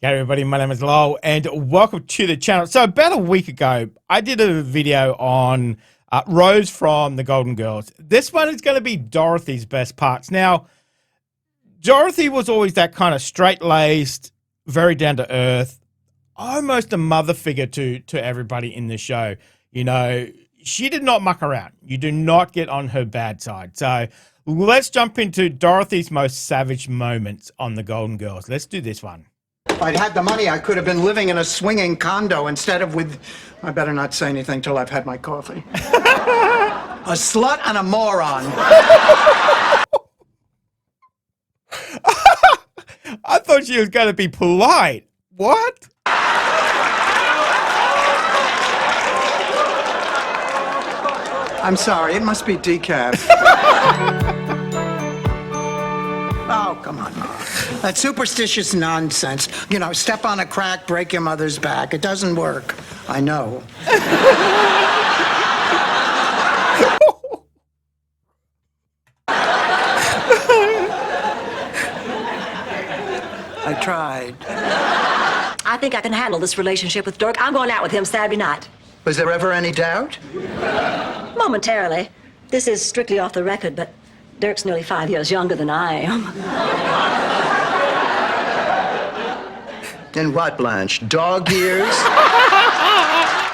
G'day everybody, my name is Lowell and welcome to the channel. So about a week ago, I did a video on Rose from the Golden Girls. This one is going to be Dorothy's best parts. Now, Dorothy was always that kind of straight-laced, very down-to-earth, almost a mother figure to everybody in the show. You know, she did not muck around. You do not get on her bad side. So let's jump into Dorothy's most savage moments on the Golden Girls. Let's do this one. If I'd had the money, I could have been living in a swinging condo instead of with... I better not say anything till I've had my coffee. A slut and a moron. I thought she was going to be polite. What? I'm sorry, it must be decaf. Oh, come on, Mom. That superstitious nonsense. You know, step on a crack, break your mother's back. It doesn't work. I know. I tried. I think I can handle this relationship with Dirk. I'm going out with him Saturday night. Was there ever any doubt? Momentarily. This is strictly off the record, but Dirk's nearly 5 years younger than I am. In what, Blanche? Dog years?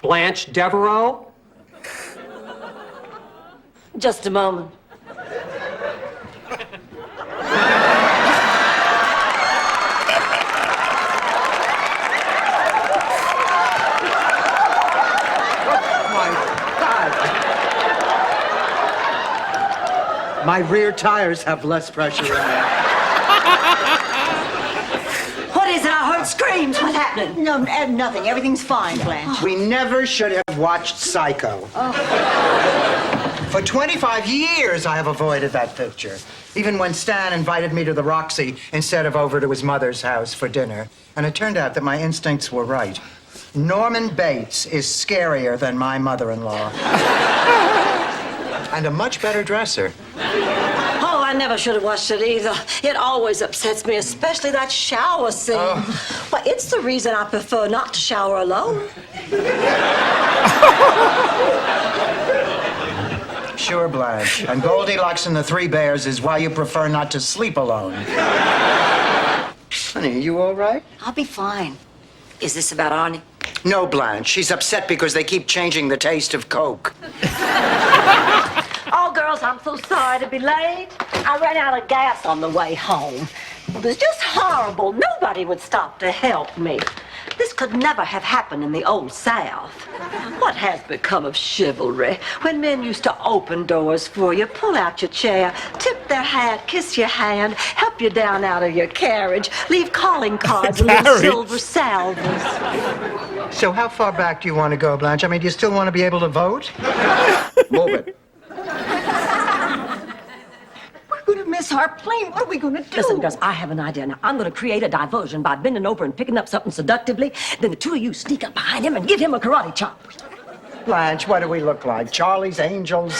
Blanche Devereaux? Just a moment. My rear tires have less pressure in them. What is it? I heard screams. What's happening? No, nothing. Everything's fine, Blanche. We never should have watched Psycho. Oh. For 25 years, I have avoided that picture. Even when Stan invited me to the Roxy instead of over to his mother's house for dinner. And it turned out that my instincts were right. Norman Bates is scarier than my mother-in-law. And a much better dresser. Oh, I never should have watched it either. It always upsets me, especially that shower scene. Oh. Well, it's the reason I prefer not to shower alone. Sure, Blanche. And Goldilocks and the Three Bears is why you prefer not to sleep alone. Honey, are you all right? I'll be fine. Is this about Arnie? No, Blanche. She's upset because they keep changing the taste of Coke. Oh, girls, I'm so sorry to be late. I ran out of gas on the way home. It was just horrible. Nobody would stop to help me. This could never have happened in the old South. What has become of chivalry? When men used to open doors for you, pull out your chair, tip their hat, kiss your hand, help you down out of your carriage, leave calling cards and little silver salvers. So how far back do you want to go, Blanche? I mean, do you still want to be able to vote? Move it. We're gonna miss our plane. What are we gonna do? Listen, girls, I have an idea. Now, I'm going to create a diversion by bending over and picking up something seductively. Then the two of you sneak up behind him and give him a karate chop. Blanche, what do we look like? Charlie's Angels?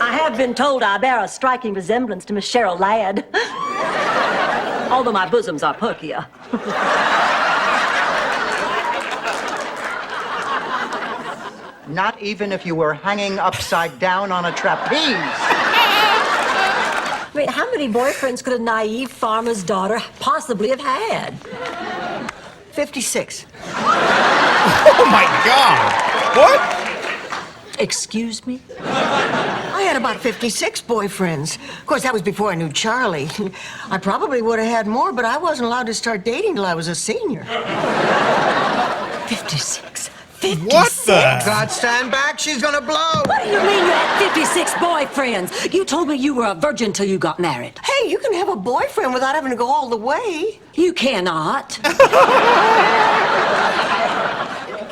I have been told I bear a striking resemblance to Miss Cheryl Ladd. Although my bosoms are perkier. Not even if you were hanging upside down on a trapeze. Wait, how many boyfriends could a naive farmer's daughter possibly have had? 56. Oh my God. What? Excuse me? I had about 56 boyfriends. Of course, that was before I knew Charlie. I probably would have had more, but I wasn't allowed to start dating till I was a senior. 56. 56? What the? God, stand back. She's gonna blow. What do you mean you had 56 boyfriends? You told me you were a virgin till you got married. Hey, you can have a boyfriend without having to go all the way. You cannot.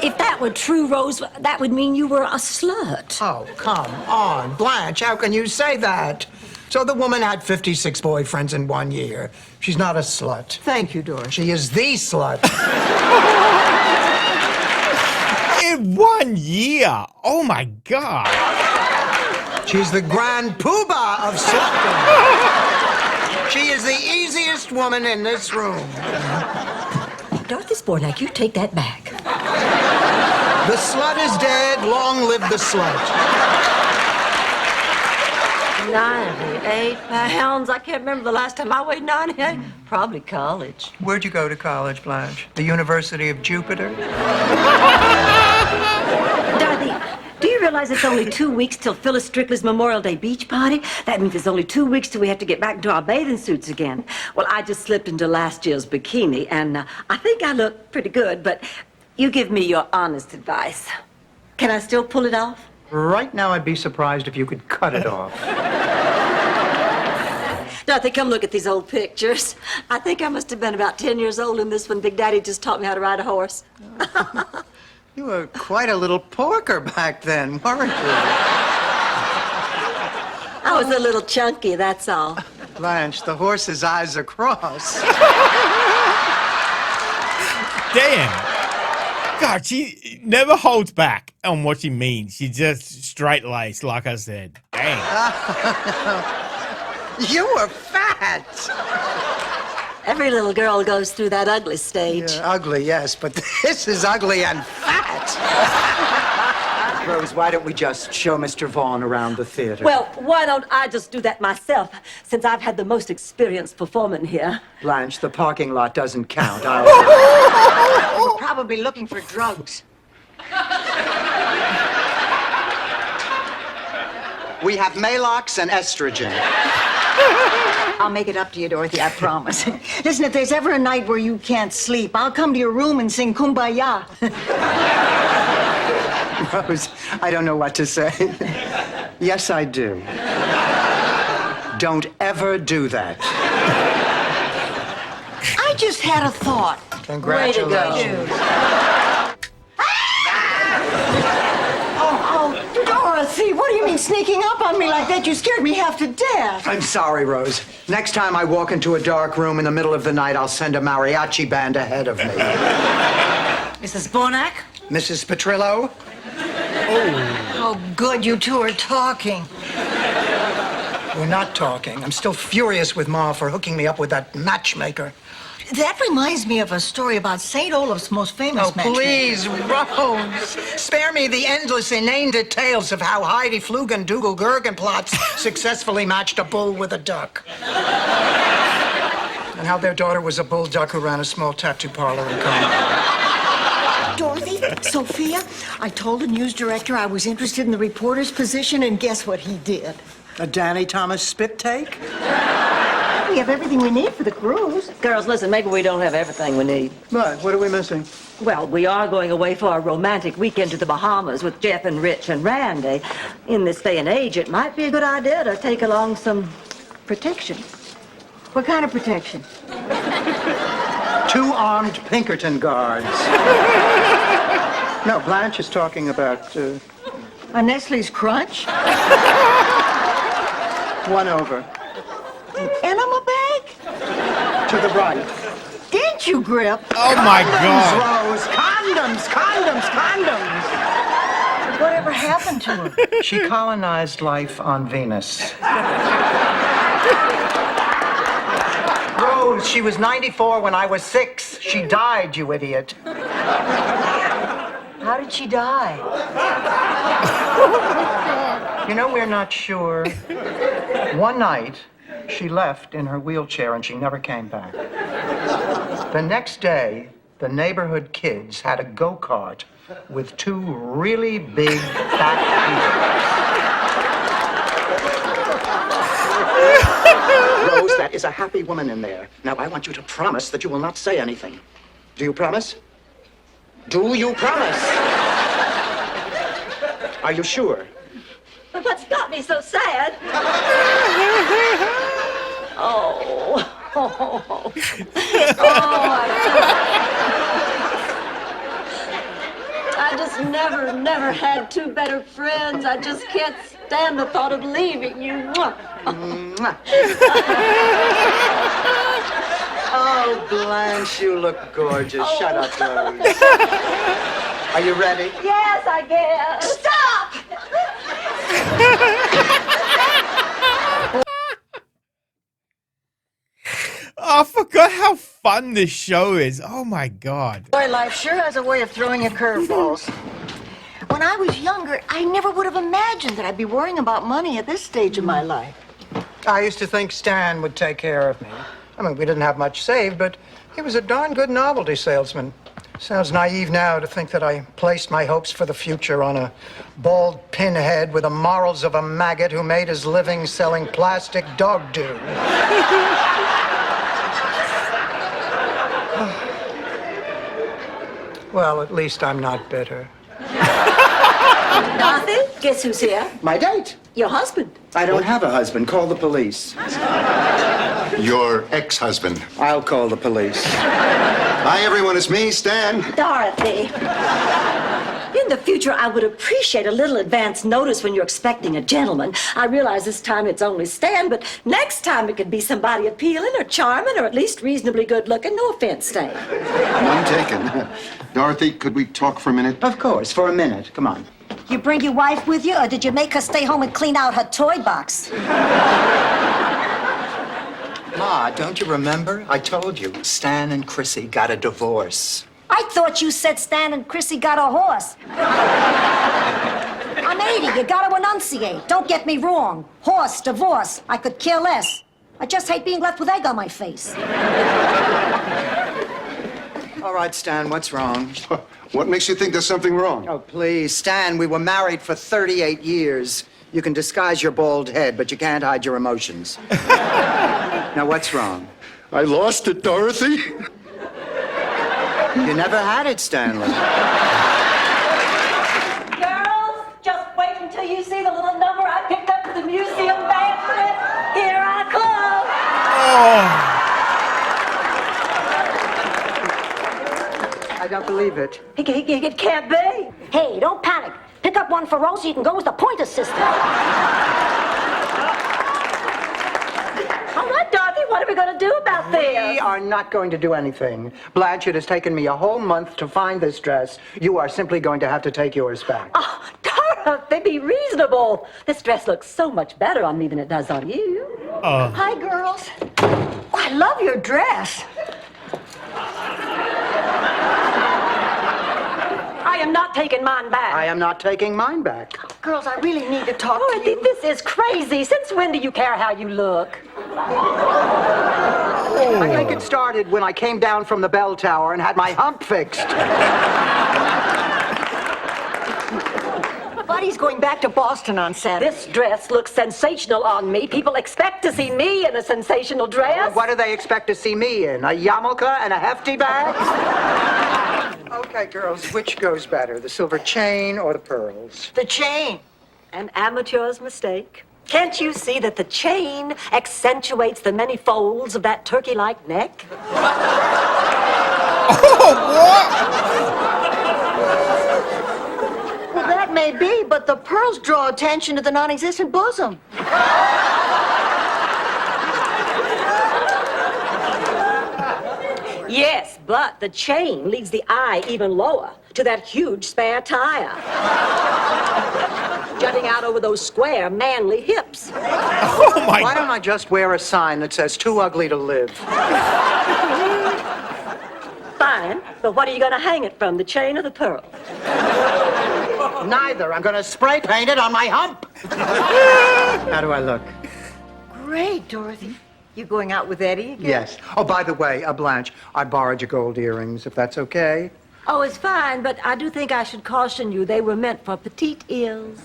If that were true, Rose, that would mean you were a slut. Oh, come on, Blanche. How can you say that? So the woman had 56 boyfriends in 1 year. She's not a slut. Thank you, Dorothy. She is the slut. In 1 year. Oh my God. She's the grand poobah of slutdom. She is the easiest woman in this room. Dorothy Spornak, you take that back. The slut is dead. Long live the slut. 98 pounds. I can't remember the last time I weighed 98. Probably college. Where'd you go to college, Blanche? The University of Jupiter? Dorothy, do you realize it's only 2 weeks till Phyllis Strictly's Memorial Day beach party? That means it's only 2 weeks till we have to get back into our bathing suits again. Well, I just slipped into last year's bikini, and I think I look pretty good, but you give me your honest advice. Can I still pull it off? Right now, I'd be surprised if you could cut it off. Dorothy, come look at these old pictures. I think I must have been about 10 years old in this when Big Daddy just taught me how to ride a horse. You were quite a little porker back then, weren't you? I was a little chunky, that's all. Blanche, the horse's eyes are crossed. Damn. God, she never holds back on what she means. She's just straight-laced, like I said. Damn. You were fat. Every little girl goes through that ugly stage. Yeah, ugly, yes, but this is ugly and fat. Rose, why don't we just show Mr. Vaughn around the theater? Well, why don't I just do that myself, since I've had the most experience performing here? Blanche, the parking lot doesn't count. We're probably looking for drugs. We have Malox and estrogen. I'll make it up to you, Dorothy, I promise. Listen, if there's ever a night where you can't sleep, I'll come to your room and sing Kumbaya. Rose, I don't know what to say. Yes, I do. Don't ever do that. I just had a thought. Congratulations. Oh, Dorothy, what do you mean sneaking up on me like that? You scared me half to death. I'm sorry, Rose. Next time I walk into a dark room in the middle of the night, I'll send a mariachi band ahead of me. Mrs. Bonak? Mrs. Petrillo? Oh, good, you two are talking. We're not talking. I'm still furious with Ma for hooking me up with that matchmaker. That reminds me of a story about St. Olaf's most famous matchmaker. Please, Rose. Spare me the endless, inane details of how Heidi Flugendugel Gergenplatz successfully matched a bull with a duck. And how their daughter was a bull duck who ran a small tattoo parlor in Congo. Dorothy, Sophia, I told the news director I was interested in the reporter's position, and guess what he did? A Danny Thomas spit take? We have everything we need for the cruise. Girls, listen, maybe we don't have everything we need. What? What are we missing? Well, we are going away for a romantic weekend to the Bahamas with Jeff and Rich and Randy. In this day and age, it might be a good idea to take along some protection. What kind of protection? 2 armed Pinkerton guards. No, Blanche is talking about, A Nestle's Crunch? 1 over. An enema bag? To the right. Didn't you, Grip? Oh, my God. Rose, condoms, condoms, condoms. Whatever happened to her? She colonized life on Venus. Rose, she was 94 when I was 6. She died, you idiot. How did she die? You know, we're not sure. One night, she left in her wheelchair and she never came back. The next day, the neighborhood kids had a go-kart with 2 really big fat wheels. Rose, that is a happy woman in there. Now, I want you to promise that you will not say anything. Do you promise? Do you promise? Are you sure? But what's got me so sad? Oh. I just never had 2 better friends. I just can't stand the thought of leaving you. Mwah. Oh, Blanche, you look gorgeous. Shut up, Rose. Are you ready? Yes, I guess. Stop! Oh, I forgot how fun this show is. Oh my God. Boy, life sure has a way of throwing you curveballs. When I was younger, I never would have imagined that I'd be worrying about money at this stage of my life. I used to think Stan would take care of me. I mean, we didn't have much saved, but he was a darn good novelty salesman. Sounds naive now to think that I placed my hopes for the future on a bald pinhead with the morals of a maggot who made his living selling plastic dog do. Well, at least I'm not bitter. Dorothy, guess who's here? My date. Your husband. I don't have a husband. Call the police. Your ex-husband. I'll call the police. Hi, everyone. It's me, Stan. Dorothy. In the future, I would appreciate a little advance notice when you're expecting a gentleman. I realize this time it's only Stan, but next time it could be somebody appealing or charming or at least reasonably good looking. No offense, Stan. None taken. Dorothy, could we talk for a minute? Of course, for a minute. Come on. You bring your wife with you, or did you make her stay home and clean out her toy box? Ma, don't you remember? I told you, Stan and Chrissy got a divorce. I thought you said Stan and Chrissy got a horse. I'm 80. You gotta enunciate. Don't get me wrong. Horse, divorce. I could care less. I just hate being left with egg on my face. All right, Stan, what's wrong? What makes you think there's something wrong? Oh, please, Stan, we were married for 38 years. You can disguise your bald head, but you can't hide your emotions. Now, what's wrong? I lost it, Dorothy. You never had it, Stanley. Girls, just wait until you see the little number I picked up at the museum banquet. Here I come. I don't believe it. It can't be. Hey, don't panic. Pick up one for Rose so you can go as the pointer system. All right, Dorothy, what are we going to do about We this? are not going to do anything. Blanche, it has taken me a whole month to find this dress. You are simply going to have to take yours back. Oh, Dorothy, be reasonable. This dress looks so much better on me than it does on you. Hi, girls. Oh, I love your dress. I am not taking mine back. I am not taking mine back. Girls, I really need to talk to Dorothy, you. this is crazy. Since when do you care how you look? I think it started when I came down from the bell tower and had my hump fixed. Buddy's going back to Boston on Saturday. This dress looks sensational on me. People expect to see me in a sensational dress. What do they expect to see me in? A yarmulke and a hefty bag? Okay, girls, which goes better, the silver chain or the pearls? The chain. An amateur's mistake. Can't you see that the chain accentuates the many folds of that turkey-like neck? Well, that may be, but the pearls draw attention to the non-existent bosom. Yes, but the chain leads the eye even lower to that huge spare tire. Jutting out over those square, manly hips. Oh my Why God. don't I just wear a sign that says, too ugly to live? Fine, but what are you going to hang it from, the chain or the pearl? Neither. I'm going to spray paint it on my hump. How do I look? Great, Dorothy. You going out with Eddie again? Yes. Oh, by the way, Blanche, I borrowed your gold earrings, if that's okay. Oh, it's fine, but I do think I should caution you they were meant for petite ears.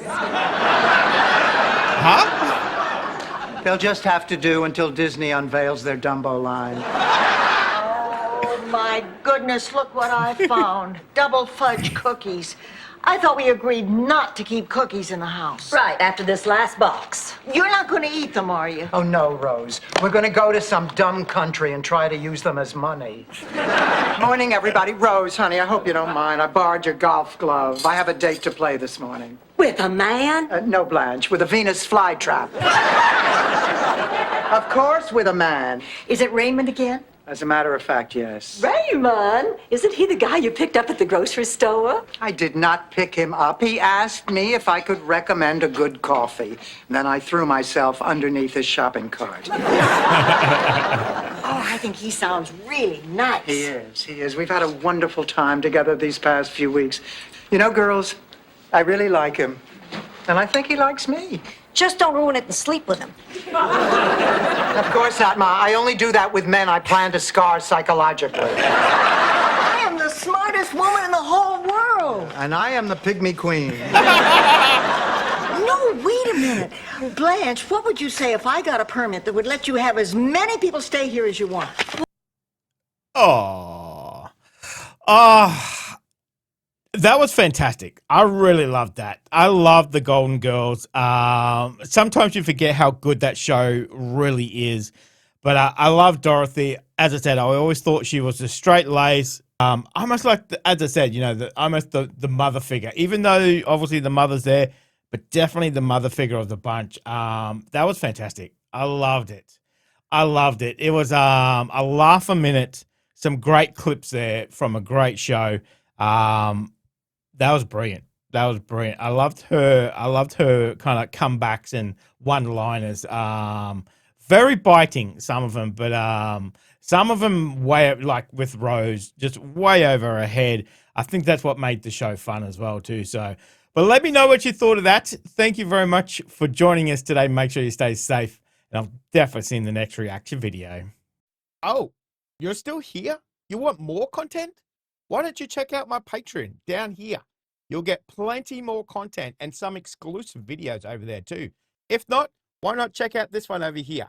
Huh? They'll just have to do until Disney unveils their Dumbo line. Oh, my goodness, look what I found. Double fudge cookies. I thought we agreed not to keep cookies in the house. Right, after this last box. You're not going to eat them, are you? Oh, no, Rose. We're going to go to some dumb country and try to use them as money. Morning, everybody. Rose, honey, I hope you don't mind. I borrowed your golf glove. I have a date to play this morning. With a man? No, Blanche, with a Venus flytrap. Of course, with a man. Is it Raymond again? As a matter of fact, yes. Raymond? Isn't he the guy you picked up at the grocery store? I did not pick him up. He asked me if I could recommend a good coffee. And then I threw myself underneath his shopping cart. Oh, I think think he sounds really nice. He is. He is. We've had a wonderful time together these past few weeks. You know, girls, I really like him. And I think he likes me. Just don't ruin it and sleep with him. Of course not, Ma. I only do that with men I plan to scar psychologically. I am the smartest woman in the whole world. And I am the pygmy queen. No, wait a minute. Blanche, what would you say if I got a permit that would let you have as many people stay here as you want? Oh, that was fantastic. I really loved that. I love the Golden Girls. Sometimes you forget how good that show really is. But I love Dorothy. As I said, I always thought she was a straight lace. Almost like, as I said, you know, almost the mother figure. Even though obviously the mother's there, but definitely the mother figure of the bunch. That was fantastic. I loved it. I loved it. It was a laugh a minute. Some great clips there from a great show. That was brilliant. That was brilliant. I loved her kind of comebacks and one-liners. Very biting, some of them, but some of them way, like with Rose, just way over her head. I think that's what made the show fun as well too. So, but let me know what you thought of that. Thank you very much for joining us today. Make sure you stay safe, and I'll definitely see you in the next reaction video. Oh, you're still here? You want more content? Why don't you check out my Patreon down here? You'll get plenty more content and some exclusive videos over there too. If not, why not check out this one over here?